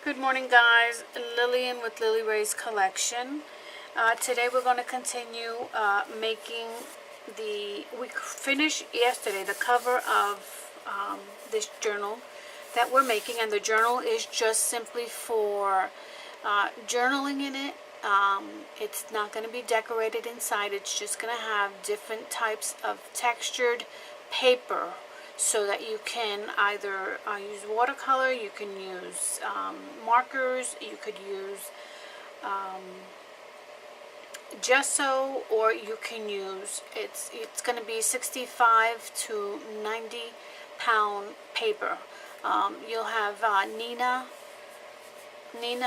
Good morning, guys. Lillian with Lily Ray's Collection. Today we're going to continue making we finished yesterday the cover of this journal that we're making, and the journal is just simply for journaling in it. It's not going to be decorated inside. It's just going to have different types of textured paper so that you can either use watercolor, you can use markers, you could use gesso, or you can use, it's going to be 65 to 90 pound paper. You'll have Nina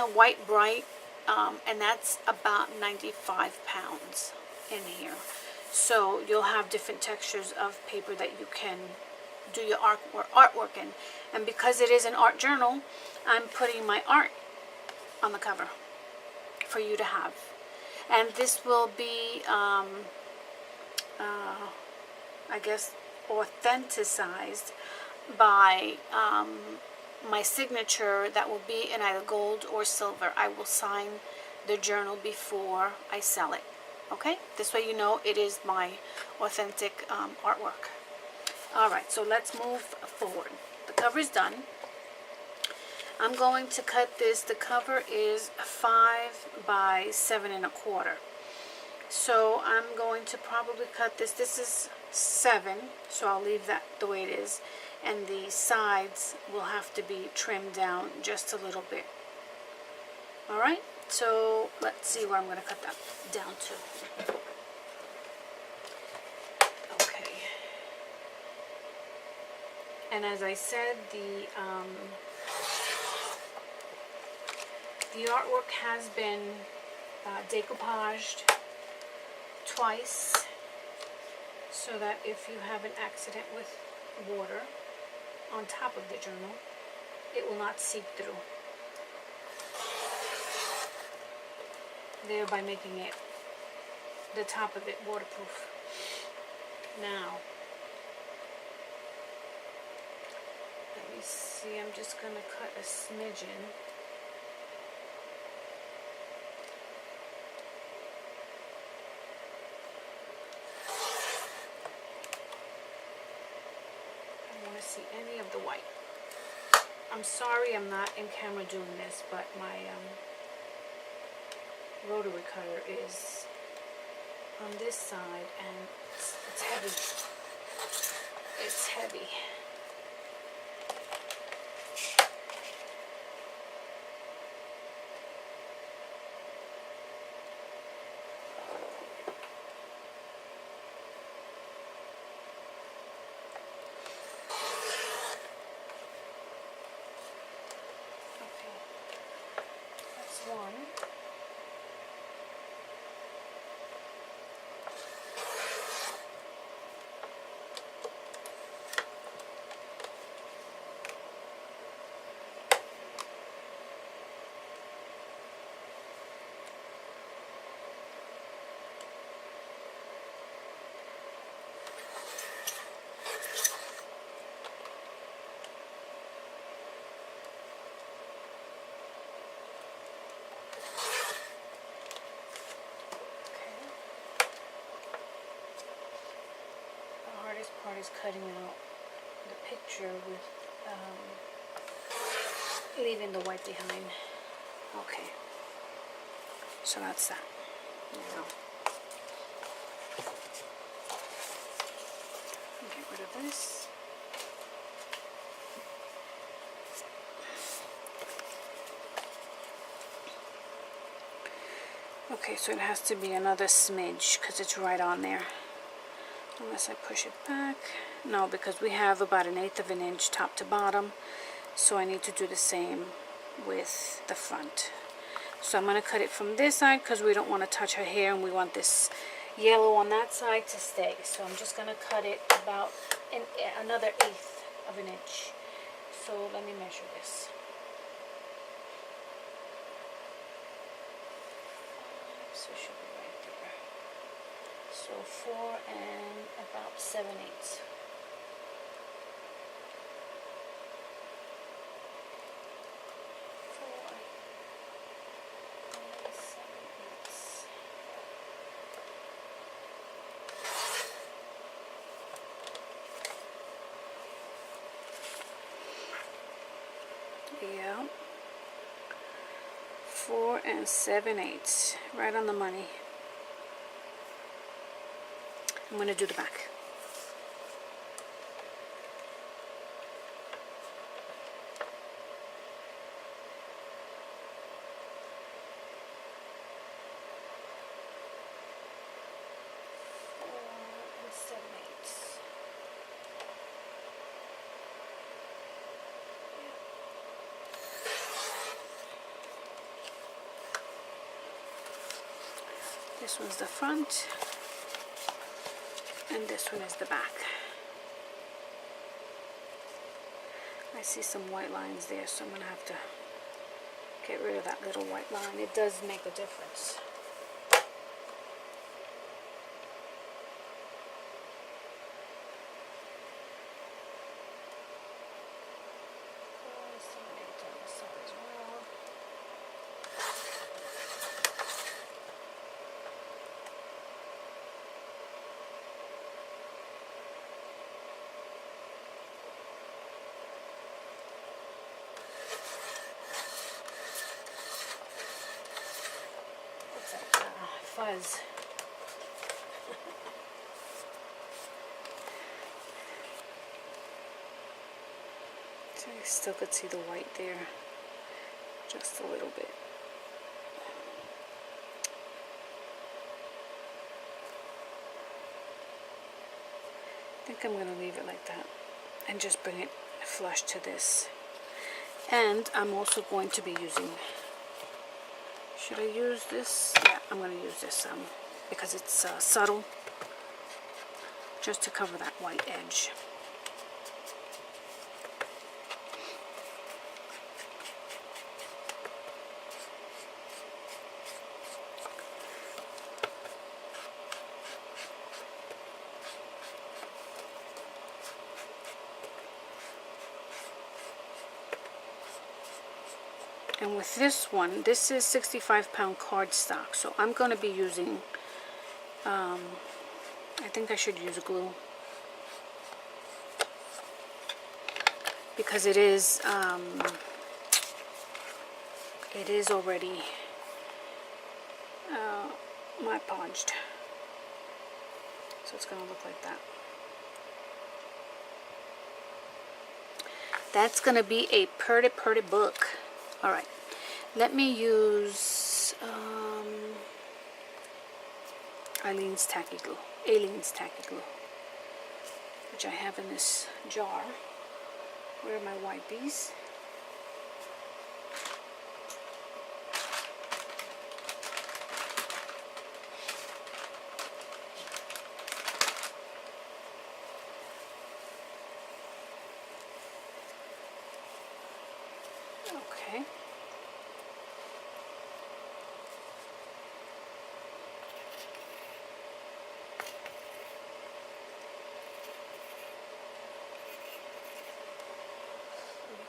White Bright, and that's about 95 pounds in here. So you'll have different textures of paper that you can do your artwork in. And because it is an art journal, I'm putting my art on the cover for you to have. And this will be, I guess, authenticized by my signature that will be in either gold or silver. I will sign the journal before I sell it. Okay? This way you know it is my authentic artwork. Alright, so let's move forward. The cover is done. I'm going to cut this. The cover is 5 by 7 1/4. So I'm going to probably cut this. This is 7, so I'll leave that the way it is. And the sides will have to be trimmed down just a little bit. Alright, so let's see where I'm going to cut that down to. And as I said, the artwork has been decoupaged twice, so that if you have an accident with water on top of the journal, it will not seep through, thereby making it, the top of it, waterproof. Now, let me see, I'm just going to cut a smidgen. I don't want to see any of the white. I'm sorry I'm not in camera doing this, but my rotary cutter is on this side, and it's heavy. It's heavy. One. Part is cutting out the picture with leaving the white behind. Okay, so that's that. Now, get rid of this. Okay, so it has to be another smidge because it's right on there. Unless I push it back. No, because we have about 1/8 of an inch top to bottom. So I need to do the same with the front. So I'm going to cut it from this side because we don't want to touch her hair, and we want this yellow on that side to stay. So I'm just going to cut it about another 1/8 of an inch. So let me measure this. So it should be right there. So 4 and about 7/8. 4 Yeah. 4 7/8, right on the money. I'm going to do the back. This one's the front, and this one is the back. I see some white lines there, so I'm going to have to get rid of that little white line. It does make a difference. Fuzz. So you still could see the white there, just a little bit. I think I'm going to leave it like that and just bring it flush to this. And I'm also going to be using, should I use this? Yeah, I'm going to use this because it's subtle, just to cover that white edge. And with this one, this is 65-pound cardstock, so I'm going to be using, I think I should use glue, because it is already Mod Podged, so it's going to look like that. That's going to be a pretty book. All right, let me use Aleene's Tacky Glue, which I have in this jar. Where are my wipies? Okay.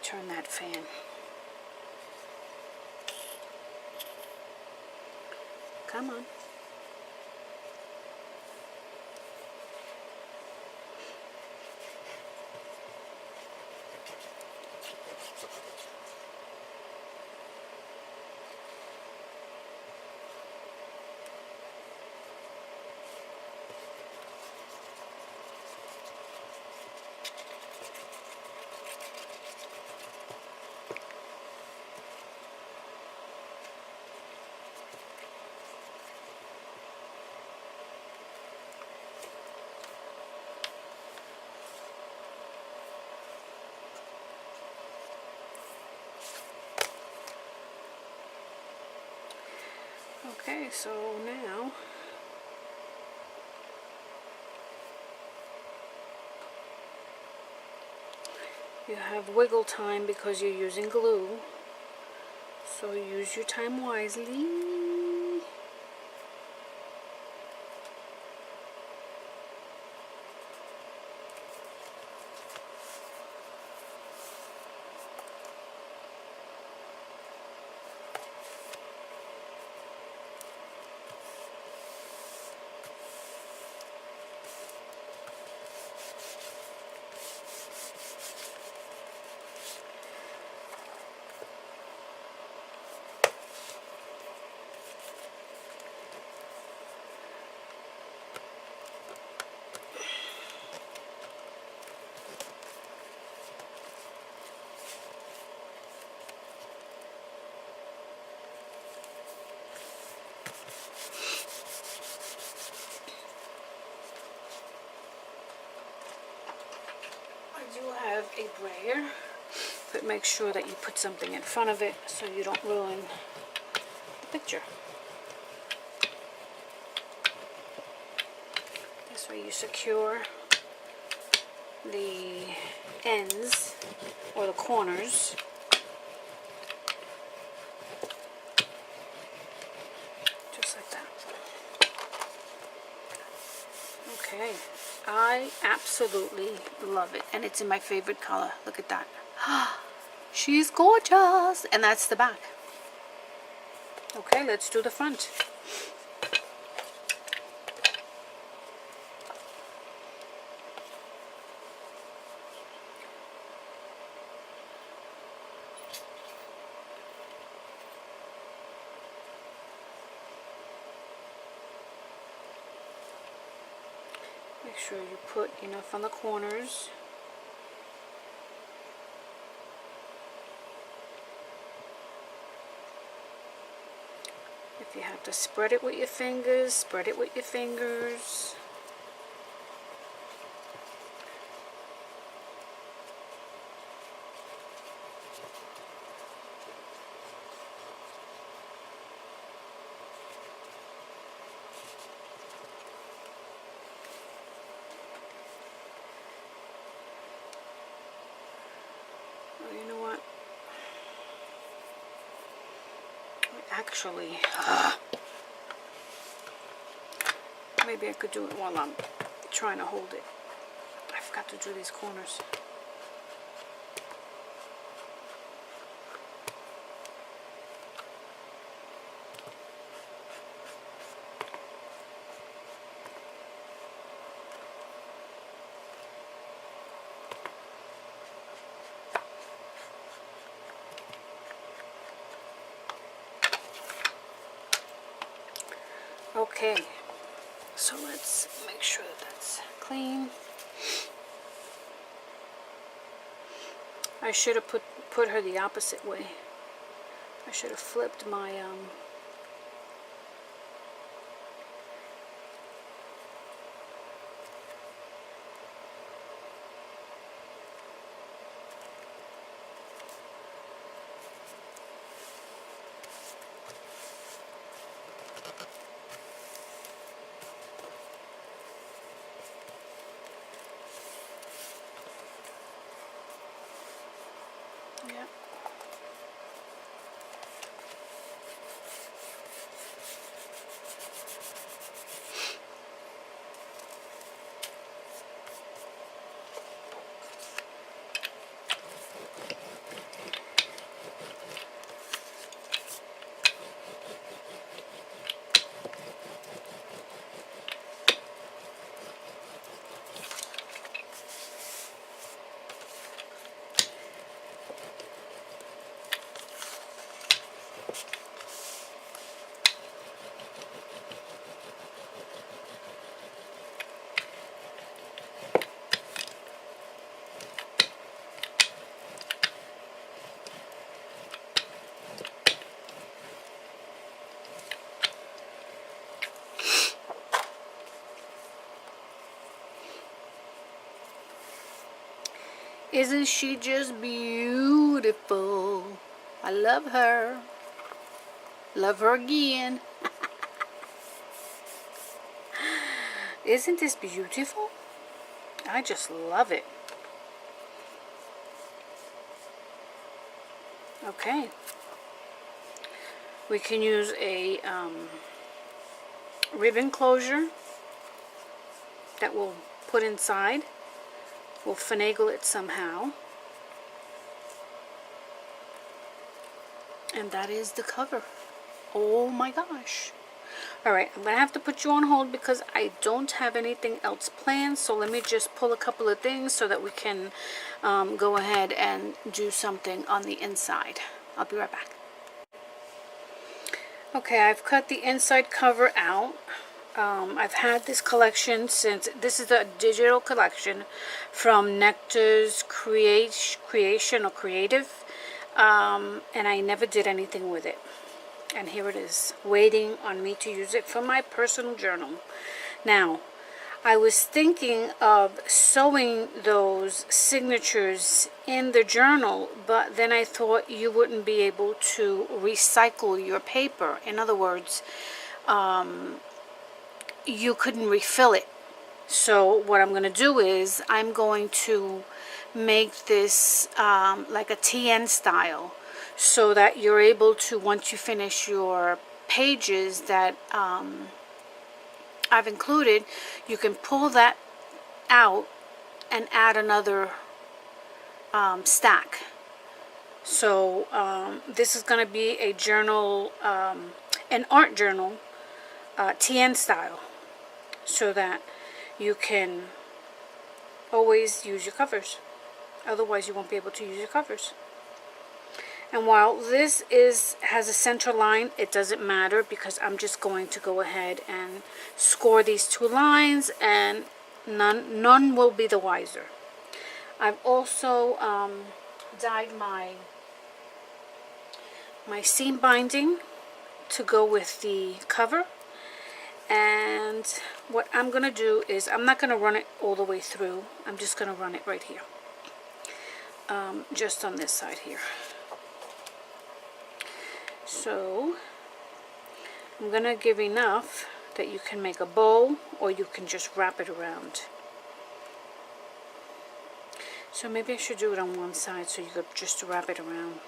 Turn that fan. Come on. Okay, so now you have wiggle time because you're using glue, so use your time wisely. have a brayer, but make sure that you put something in front of it so you don't ruin the picture. This way you secure the ends or the corners. Just like that. Okay, I absolutely love it, and it's in my favorite color. Look at that. She's gorgeous. And that's the back. Okay, let's do the front. Make sure you put enough on the corners. If you have to spread it with your fingers, spread it with your fingers. Oh, you know what? Actually, maybe I could do it while I'm trying to hold it. I forgot to do these corners. Okay, so let's make sure that that's clean. I should have put her the opposite way. I should have flipped my yeah. Isn't she just beautiful? I love her. Love her again. Isn't this beautiful? I just love it. Okay. We can use a ribbon closure that we'll put inside. We'll finagle it somehow. And that is the cover. Oh my gosh. Alright, I'm going to have to put you on hold because I don't have anything else planned. So let me just pull a couple of things so that we can go ahead and do something on the inside. I'll be right back. Okay, I've cut the inside cover out. I've had this collection since, this is a digital collection from Nectar's Creation or Creative, and I never did anything with it. And here it is, waiting on me to use it for my personal journal. Now, I was thinking of sewing those signatures in the journal, but then I thought you wouldn't be able to recycle your paper. In other words, you couldn't refill it. So what I'm going to do is I'm going to make this like a TN style, so that you're able to, once you finish your pages that I've included, you can pull that out and add another stack. So this is going to be a journal, an art journal, TN style, so that you can always use your covers. Otherwise you won't be able to use your covers. And while this has a center line, it doesn't matter, because I'm just going to go ahead and score these 2 lines, and none will be the wiser. I've also dyed my seam binding to go with the cover. And what I'm going to do is, I'm not going to run it all the way through. I'm just going to run it right here. Just on this side here. So I'm going to give enough that you can make a bow, or you can just wrap it around. So maybe I should do it on one side so you could just wrap it around.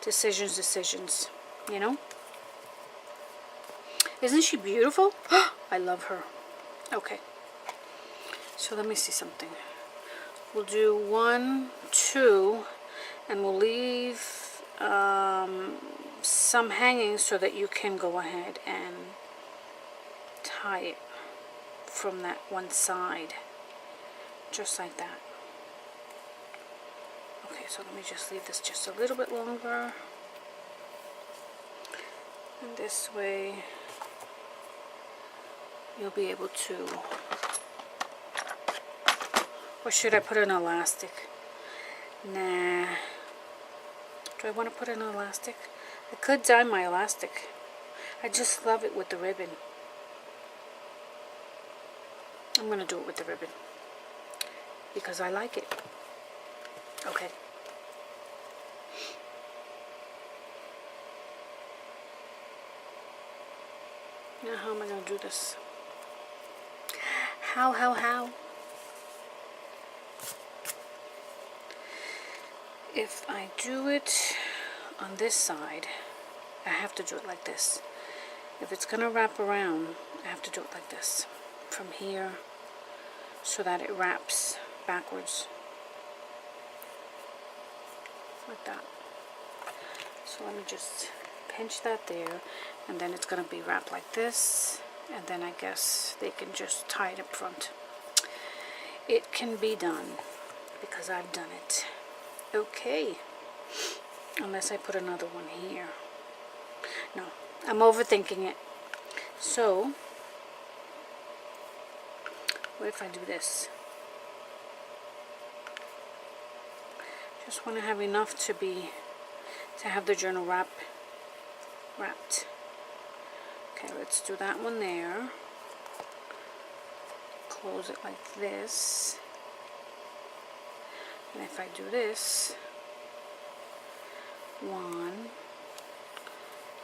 Decisions, you know? Isn't she beautiful? I love her. Okay. So let me see something. We'll do 1, 2, and we'll leave some hanging so that you can go ahead and tie it from that one side. Just like that. Okay, so let me just leave this just a little bit longer. And this way you'll be able to, or should I put an elastic? Nah. Do I want to put an elastic? I could dye my elastic. I just love it with the ribbon. I'm going to do it with the ribbon because I like it. Okay. Now how am I going to do this? How? If I do it on this side, I have to do it like this. If it's going to wrap around, I have to do it like this. From here, so that it wraps backwards. Like that. So let me just pinch that there, and then it's going to be wrapped like this, and then I guess they can just tie it up front. It can be done, because I've done it. Okay. Unless I put another one here. No, I'm overthinking it. So, what if I do this? Just want to have enough to have the journal wrapped. Okay, let's do that one there. Close it like this. And if I do this, 1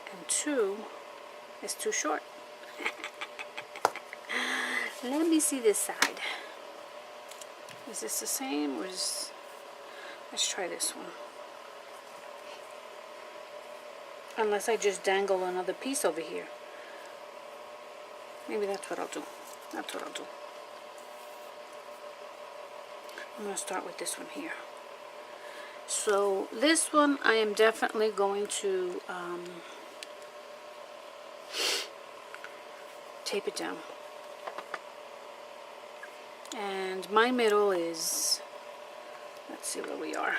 and 2 is too short. Let me see this side. Is this the same, or is... Let's try this one. Unless I just dangle another piece over here. Maybe that's what I'll do. I'm going to start with this one here. So this one I am definitely going to tape it down. And my middle is, let's see where we are.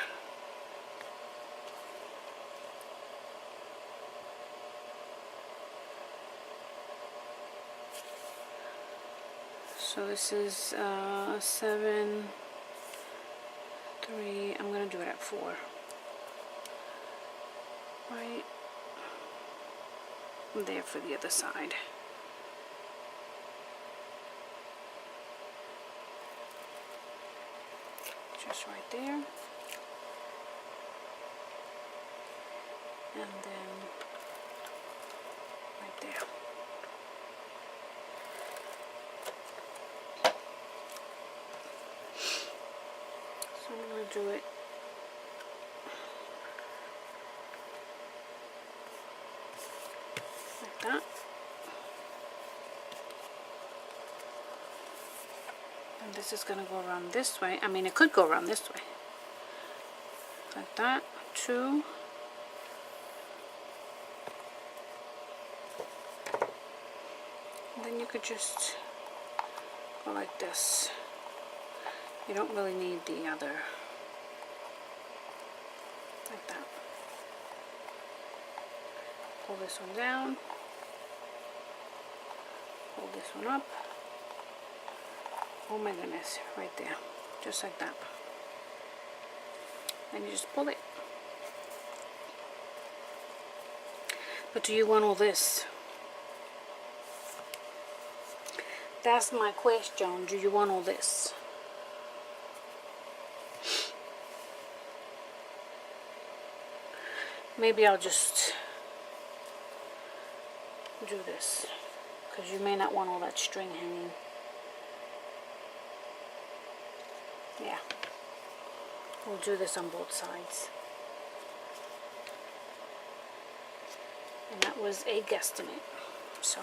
So this is 7, 3, I'm going to do it at 4. Right there for the other side. just right there, and then right there. So I'm going to do it like that. And this is going to go around this way. I mean, it could go around this way. Like that. 2. And then you could just go like this. You don't really need the other. Like that. Pull this one down. Pull this one up. Oh my goodness, right there. Just like that. And you just pull it. But do you want all this? That's my question. Do you want all this? Maybe I'll just do this, because you may not want all that string hanging. Yeah, we'll do this on both sides. And that was a guesstimate, so.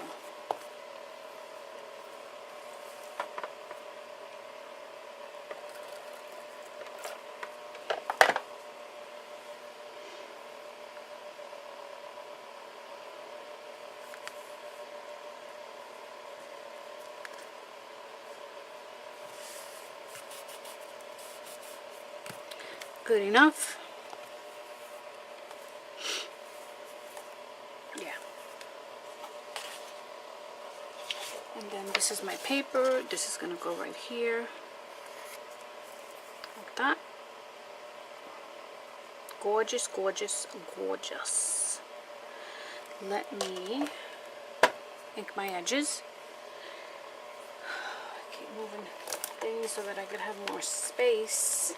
Good enough. Yeah. And then this is my paper. This is going to go right here. Like that. Gorgeous, gorgeous, gorgeous. Let me ink my edges. Keep moving things so that I could have more space.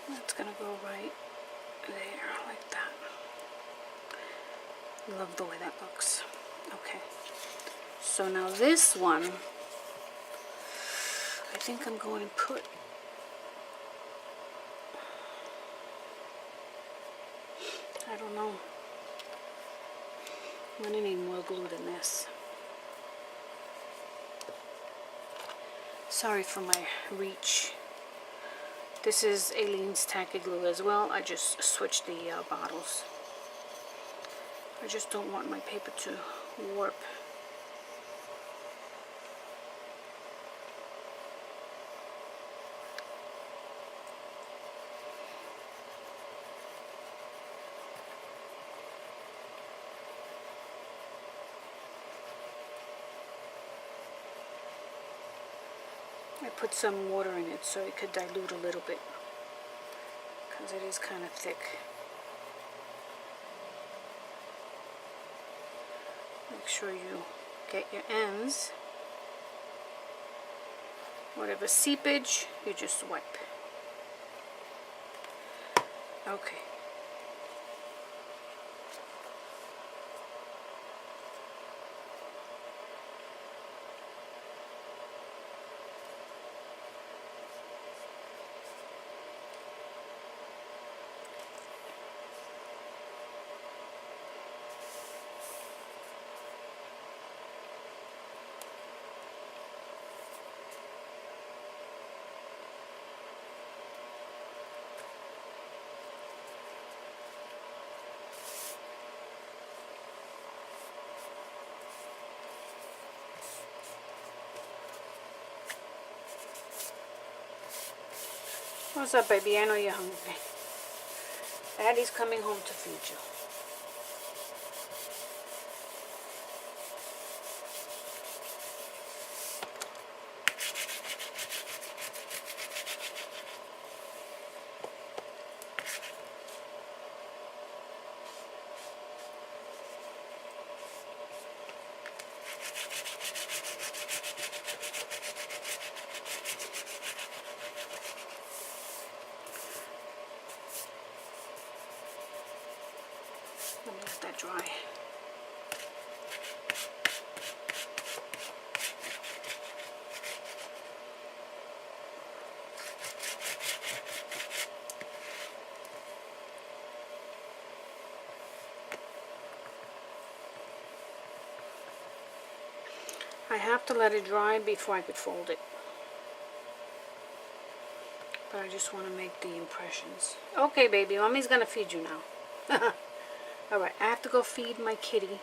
That's gonna go right there, like that. Love the way that looks. Okay. So now this one, I think I'm going to put, I don't know. I'm gonna need more glue than this. Sorry for my reach. This is Aleene's Tacky Glue as well. I just switched the bottles. I just don't want my paper to warp. I put some water in it so it could dilute a little bit, because it is kind of thick. Make sure you get your ends. Whatever seepage, you just wipe. Okay. What's up, baby? I know you're hungry. Daddy's coming home to feed you. Let me let that dry. I have to let it dry before I could fold it. But I just want to make the impressions. Okay, baby, mommy's gonna feed you now. Alright, I have to go feed my kitty.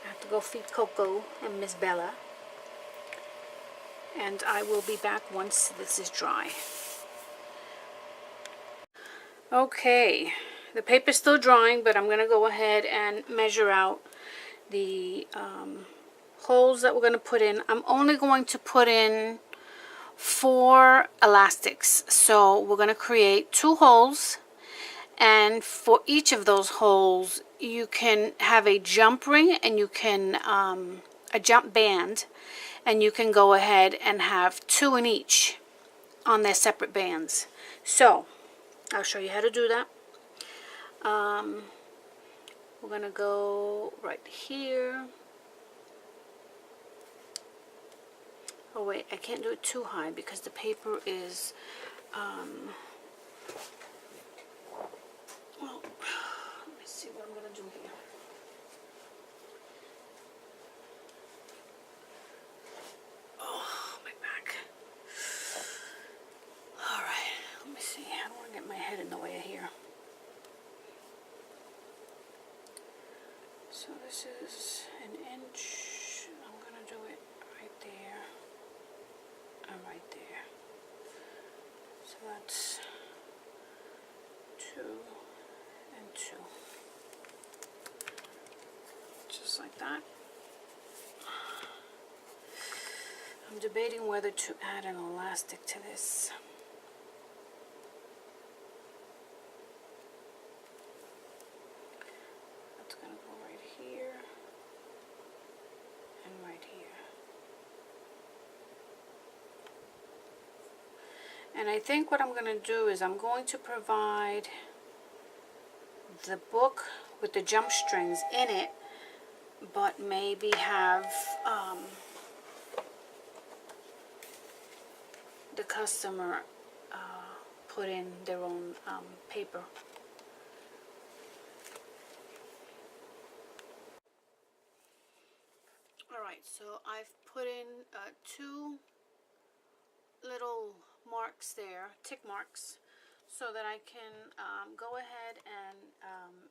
I have to go feed Coco and Miss Bella. And I will be back once this is dry. Okay, the paper's still drying, but I'm gonna go ahead and measure out the holes that we're gonna put in. I'm only going to put in 4 elastics. So we're going to create 2 holes, and for each of those holes you can have a jump ring and you can a jump band, and you can go ahead and have 2 in each on their separate bands. So I'll show you how to do that. We're going to go right here. Oh wait, I can't do it too high because the paper is, well, let me see what I'm going to do here. Oh, my back. Alright, let me see. I don't want to get my head in the way here. So this is 1 inch. I'm going to do it right there. And right there. So that's 2 and 2. Just like that. I'm debating whether to add an elastic to this. That's going to go right here and right here. And I think what I'm going to do is I'm going to provide the book with the jump strings in it, but maybe have the customer put in their own paper. Alright, so I've put in 2 little marks there, tick marks, so that I can go ahead and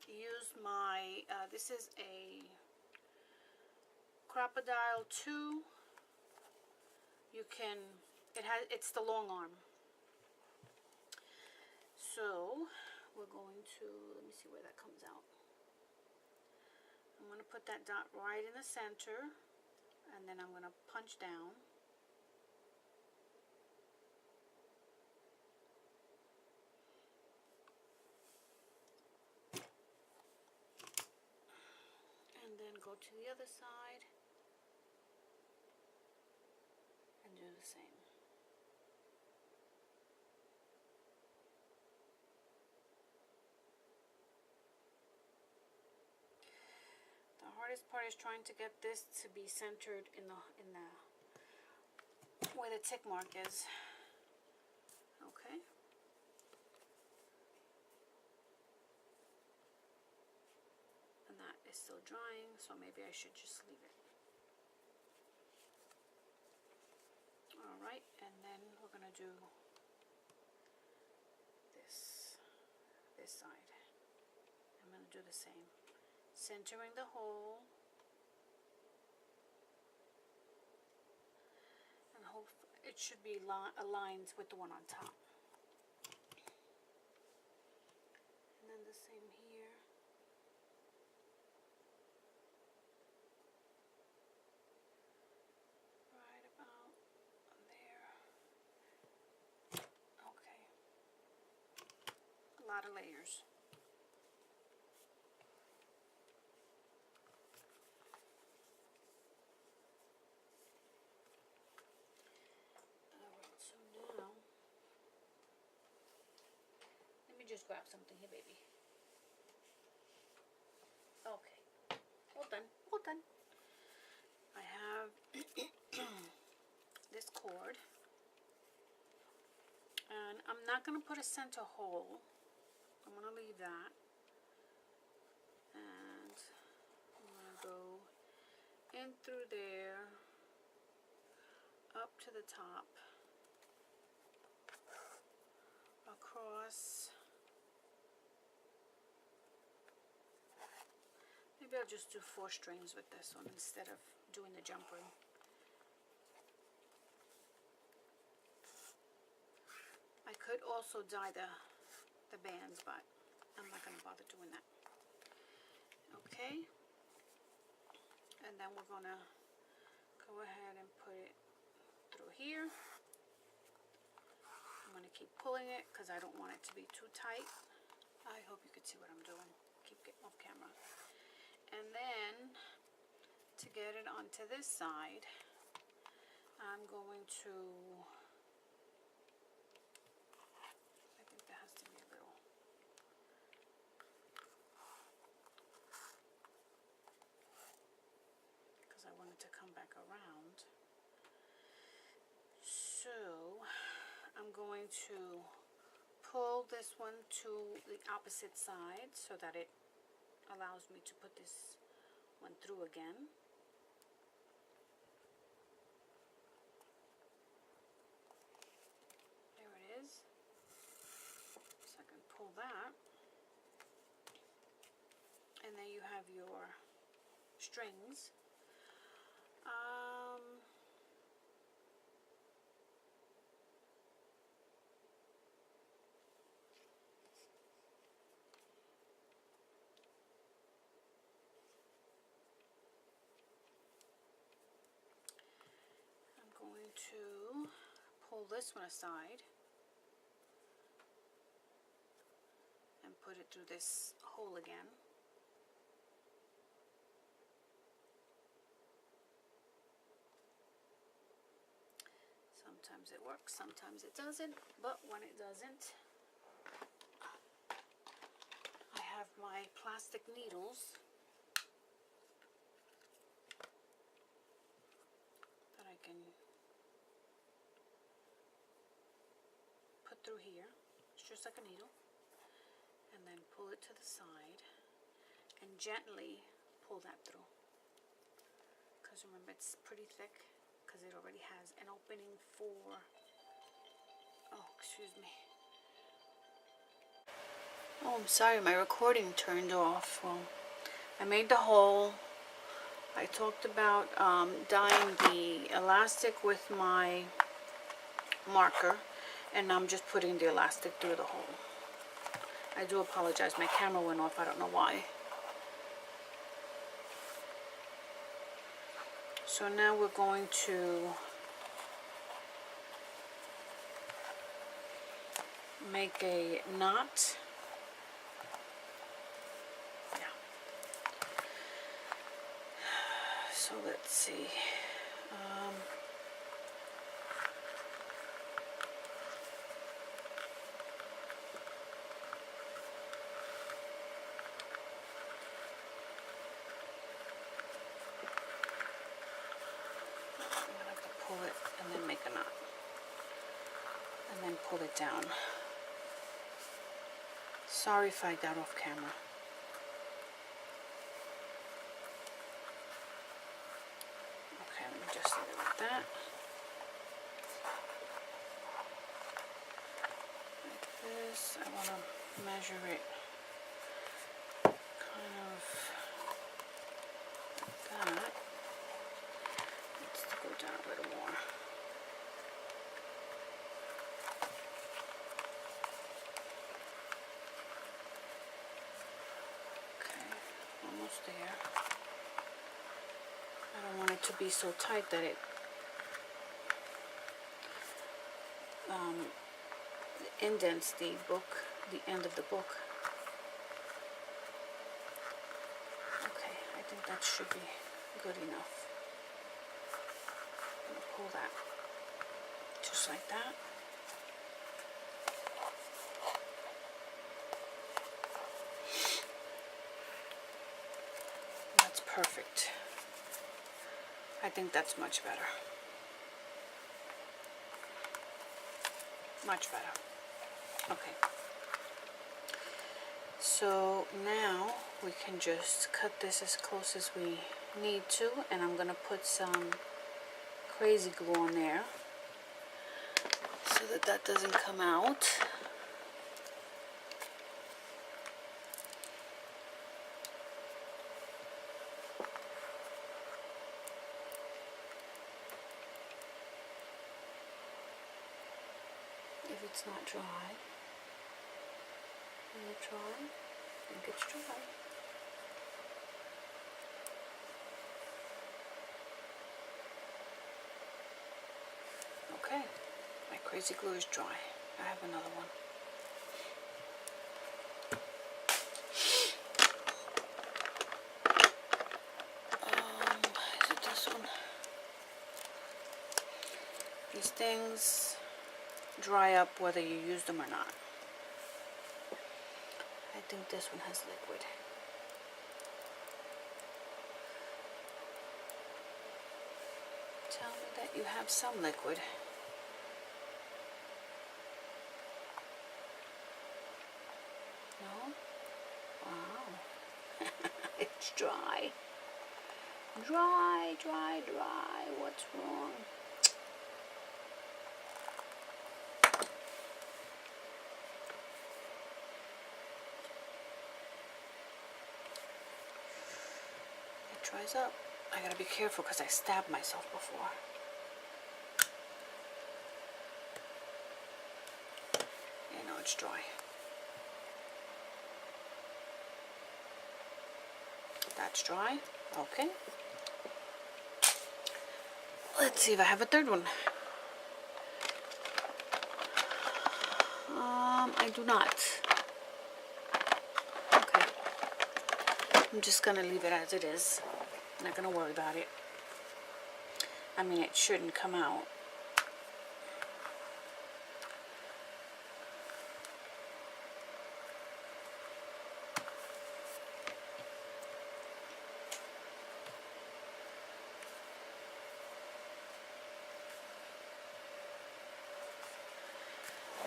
use my, this is a Crocodile 2. You can, it's the long arm. So we're going to, let me see where that comes out. I'm going to put that dot right in the center, and then I'm going to punch down. And then go to the other side and do the same. The hardest part is trying to get this to be centered in the where the tick mark is. Okay. And that is still drying, so maybe I should just leave it. Alright, and then we're going to do this side. I'm going to do the same. Centering the hole. And hope it should be aligned with the one on top. lot of layers. Alright, so now, let me just grab something here, baby. Okay, all done, all done. I have this cord, and I'm not going to put a center hole. I'm going to leave that, and I'm going to go in through there, up to the top, across. Maybe I'll just do 4 strings with this one instead of doing the jump ring. I could also dye the bands, but I'm not going to bother doing that. Okay, and then we're going to go ahead and put it through here. I'm going to keep pulling it because I don't want it to be too tight. I hope you can see what I'm doing. Keep getting off camera. And then to get it onto this side, I'm going to, I think there has to be a little, because I want it to come back around. So I'm going to pull this one to the opposite side so that it allows me to put this one through again. There it is. So I can pull that, and then you have your strings. I'm going to pull this one aside and put it through this hole again. Sometimes it works, sometimes it doesn't, but when it doesn't, I have my plastic needles that I can put through here. It's just like a needle. And then pull it to the side and gently pull that through. Because remember, it's pretty thick because it already has an opening for, oh, excuse me. Oh, I'm sorry, my recording turned off. Well, I made the hole. I talked about dyeing the elastic with my marker, and I'm just putting the elastic through the hole. I do apologize, my camera went off, I don't know why. So now we're going to make a knot. Yeah. So let's see. Pull it and then make a knot, and then pull it down. Sorry if I got off camera. Okay, let me just leave it like that. Like this. I want to measure it kind of like that. Let's go down a little more. Okay, almost there. I don't want it to be so tight that it indents the book the end of the book. Okay, I think that should be good enough. I'm going to pull that just like that. That's perfect. I think that's much better. Much better. Okay. So now we can just cut this as close as we need to, and I'm going to put some crazy glue on there so that that doesn't come out. If it's not dry, is it dry? I think it's dry. Okay, my crazy glue is dry. I have another one. Is it this one? These things dry up whether you use them or not. I think this one has liquid. Tell me that you have some liquid. No? Wow. It's dry. Dry, dry, dry. What's wrong? It dries up. I gotta be careful because I stabbed myself before. You know it's dry. That's dry. Okay. Let's see if I have a third one. I do not. Okay. I'm just gonna leave it as it is. I'm not gonna worry about it. I mean, it shouldn't come out.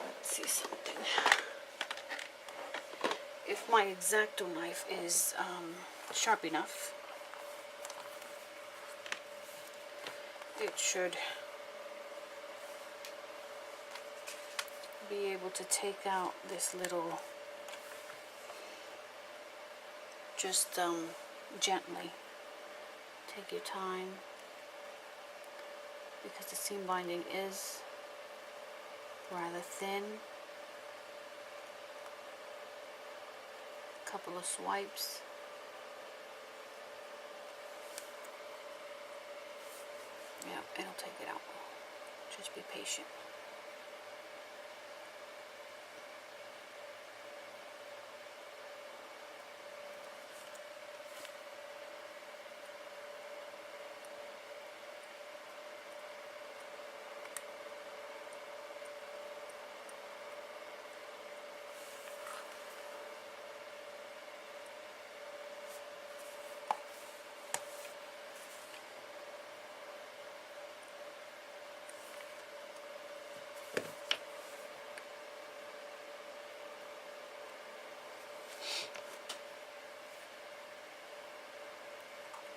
Let's see something. If my X-Acto knife is sharp enough, it should be able to take out this little, just gently. Take your time, because the seam binding is rather thin. Couple of swipes. Yeah, it'll take it out. Just be patient.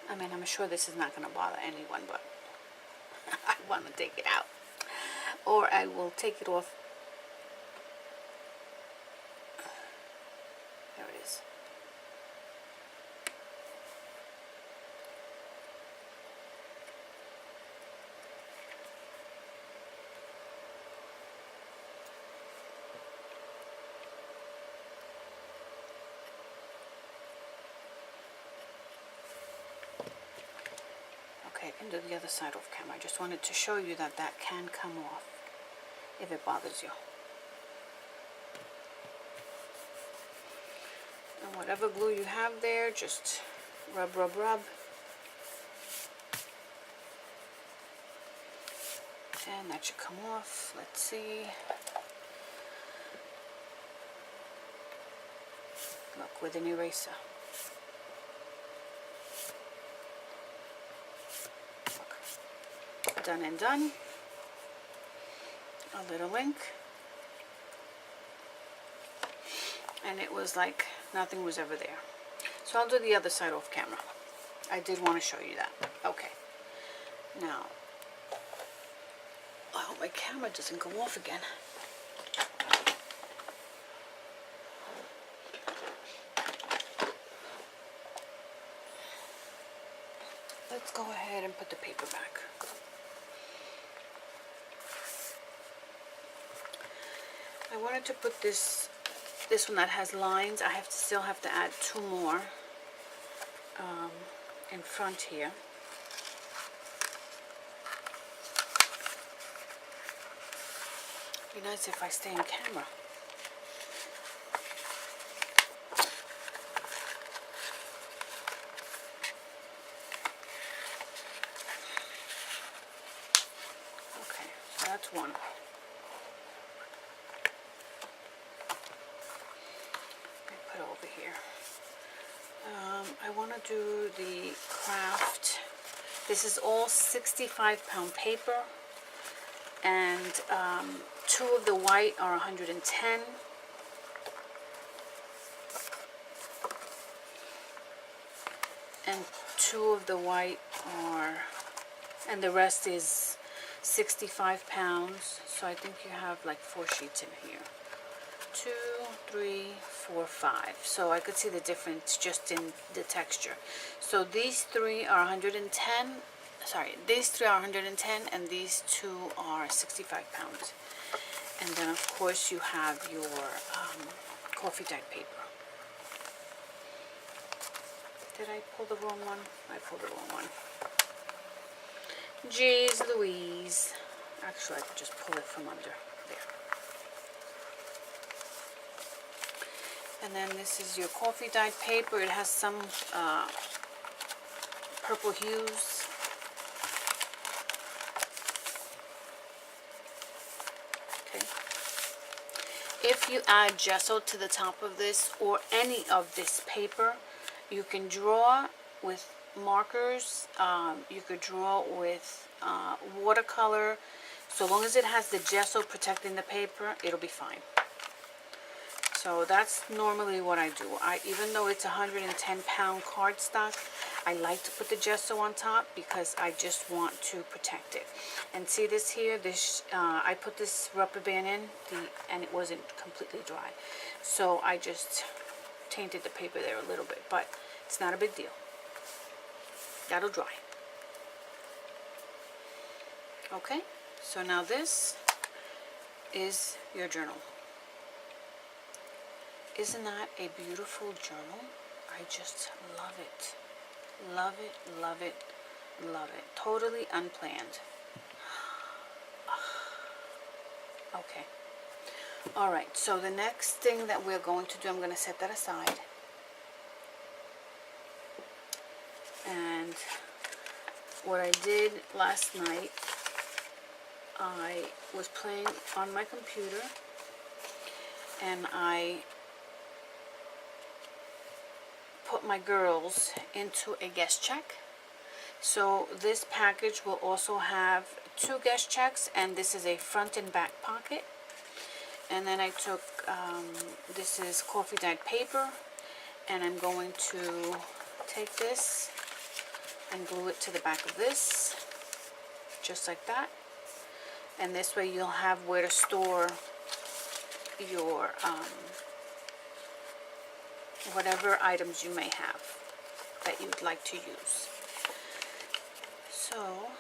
I mean, I'm sure this is not going to bother anyone, but I want to take it out. Or I will take it off. There it is. Okay, I can do the other side off camera. I just wanted to show you that that can come off if it bothers you. whatever glue you have there, just rub, rub, rub. And that should come off. Let's see. Look, with an eraser. Look. Done and done. A little ink. And it was like nothing was ever there. So I'll do the other side off camera. I did want to show you that. Okay. Now, I hope my camera doesn't go off again. Let's go ahead and put the paper back. I wanted to put this one that has lines. I still have to add 2 more in front here. It'd be nice if I stay in camera. Okay, so that's one. Put it over here. I want to do the craft. This is all 65-pound paper, and 2 of the white are 110. And 2 of the white are, and the rest is 65 pounds. So I think you have like 4 sheets in here. 2, 3, 4, 5. So I could see the difference just in the texture. So these 3 are 110. Sorry, these 3 are 110, and these 2 are 65 pounds. And then of course you have your coffee dyed paper. Did I pull the wrong one? I pulled the wrong one. Jeez Louise. Actually, I could just pull it from under there. And then this is your coffee dyed paper. It has some purple hues. Okay. If you add gesso to the top of this or any of this paper, you can draw with markers. You could draw with watercolor. So long as it has the gesso protecting the paper, it'll be fine. So that's normally what I do. Even though it's 110-pound cardstock, I like to put the gesso on top because I just want to protect it. And see this here? I put this rubber band in, and it wasn't completely dry. So I just tainted the paper there a little bit, but it's not a big deal. That'll dry. Okay, so now this is your journal. Isn't that a beautiful journal? I just love it. Love it, love it, love it. Totally unplanned. Okay. Alright, so the next thing that we're going to do, I'm going to set that aside. And what I did last night, I was playing on my computer, and I put my girls into a guest check. So this package will also have 2 guest checks, and this is a front and back pocket. And then I took, this is coffee dyed paper, and I'm going to take this and glue it to the back of this, just like that. And this way you'll have where to store your whatever items you may have that you would like to use. So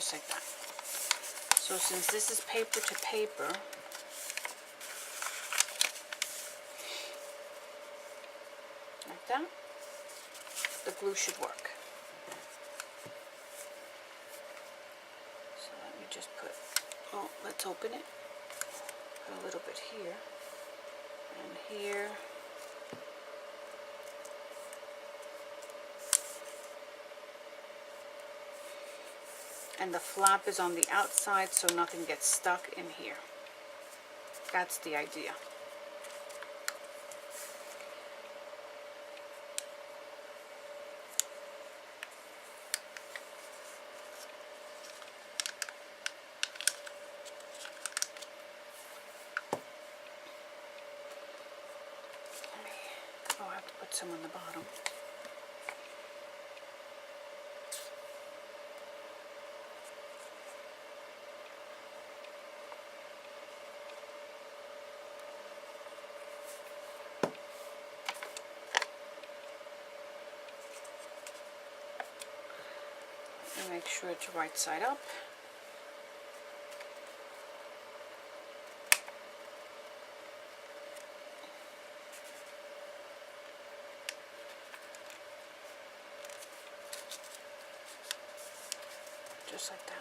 just like that. So since this is paper to paper, like that, the glue should work. So let me just put, oh, let's open it. Put a little bit here and here. And the flap is on the outside so nothing gets stuck in here. That's the idea. Oh, I have to put some on the bottom. And make sure it's right side up. Just like that.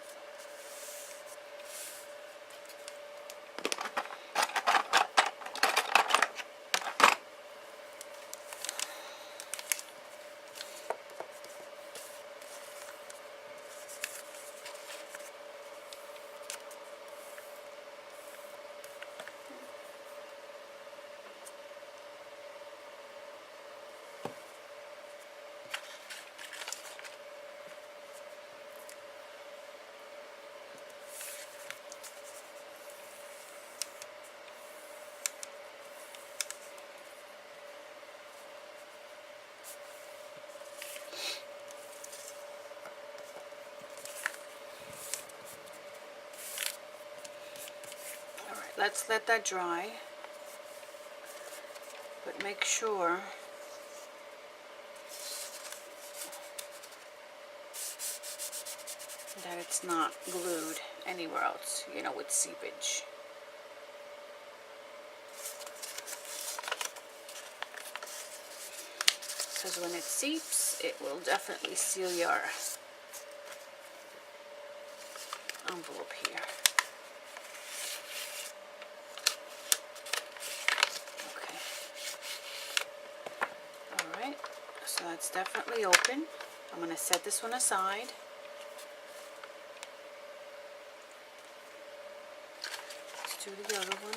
Let's let that dry, but make sure that it's not glued anywhere else, you know, with seepage. Because when it seeps, it will definitely seal your envelope here. So that's definitely open. I'm going to set this one aside. Let's do the other one.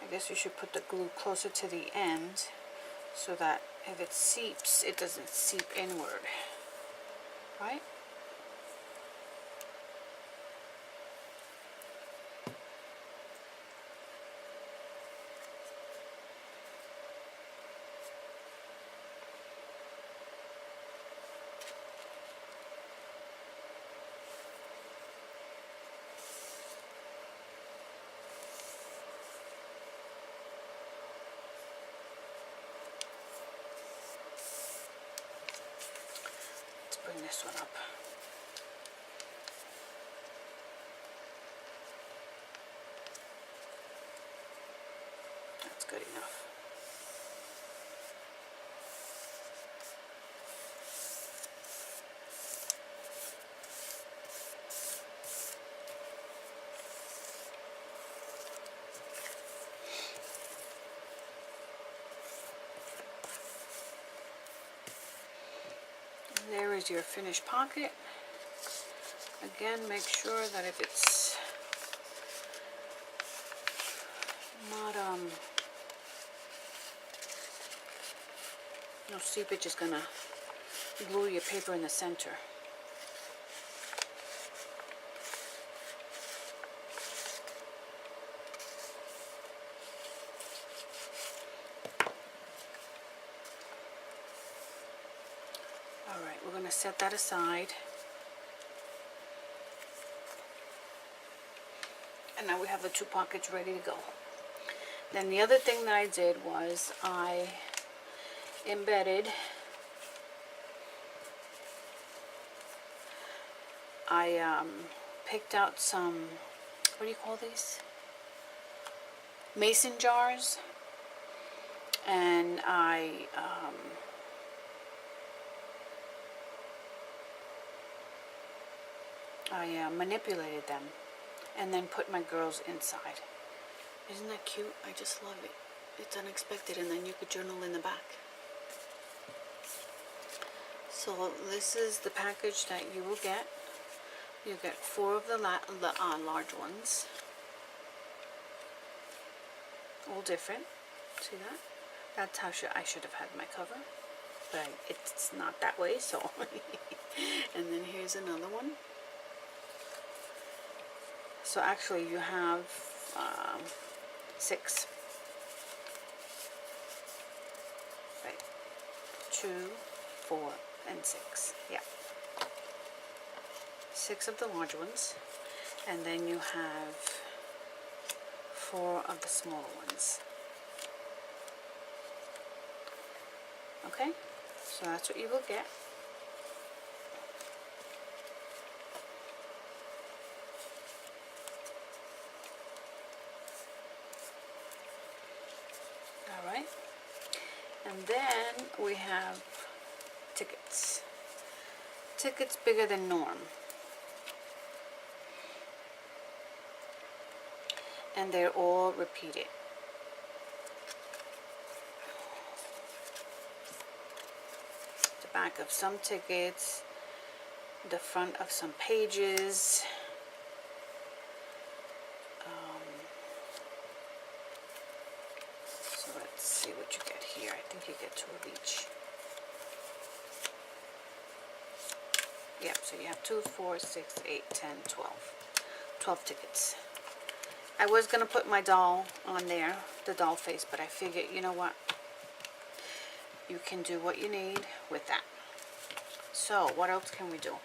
I guess you should put the glue closer to the end so that if it seeps, it doesn't seep inward, right? Bring this one up. That's good enough. There is your finished pocket. Again, make sure that if it's not no seepage is gonna glue your paper in the center. Alright, we're going to set that aside. And now we have the 2 pockets ready to go. Then the other thing that I did was I embedded, I picked out some, what do you call these? Mason jars. And I manipulated them and then put my girls inside. Isn't that cute? I just love it. It's unexpected, and then you could journal in the back. So this is the package that you will get. You get 4 of the large ones. All different. See that? That's how I should have had my cover. But it's not that way, so. And then here's another one. So actually you have 6. Right. 2, 4, and 6. Yeah. 6 of the large ones. And then you have 4 of the smaller ones. Okay? So that's what you will get. Alright. And then we have tickets. Tickets bigger than norm. And they're all repeated. The back of some tickets, the front of some pages. So let's see what you get here. I think you get 2 of each. Yep, so you have 2, 4, 6, 8, 10, 12. 12 tickets. I was going to put my doll on there, the doll face, but I figured, you know what? You can do what you need with that. So, what else can we do?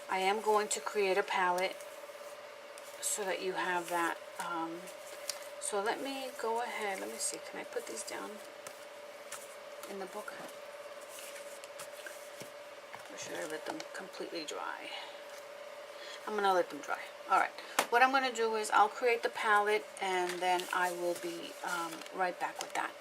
I am going to create a palette so that you have that. So let me go ahead. Let me see. Can I put these down in the book? Or should I let them completely dry? I'm going to let them dry. Alright. What I'm going to do is I'll create the palette and then I will be right back with that.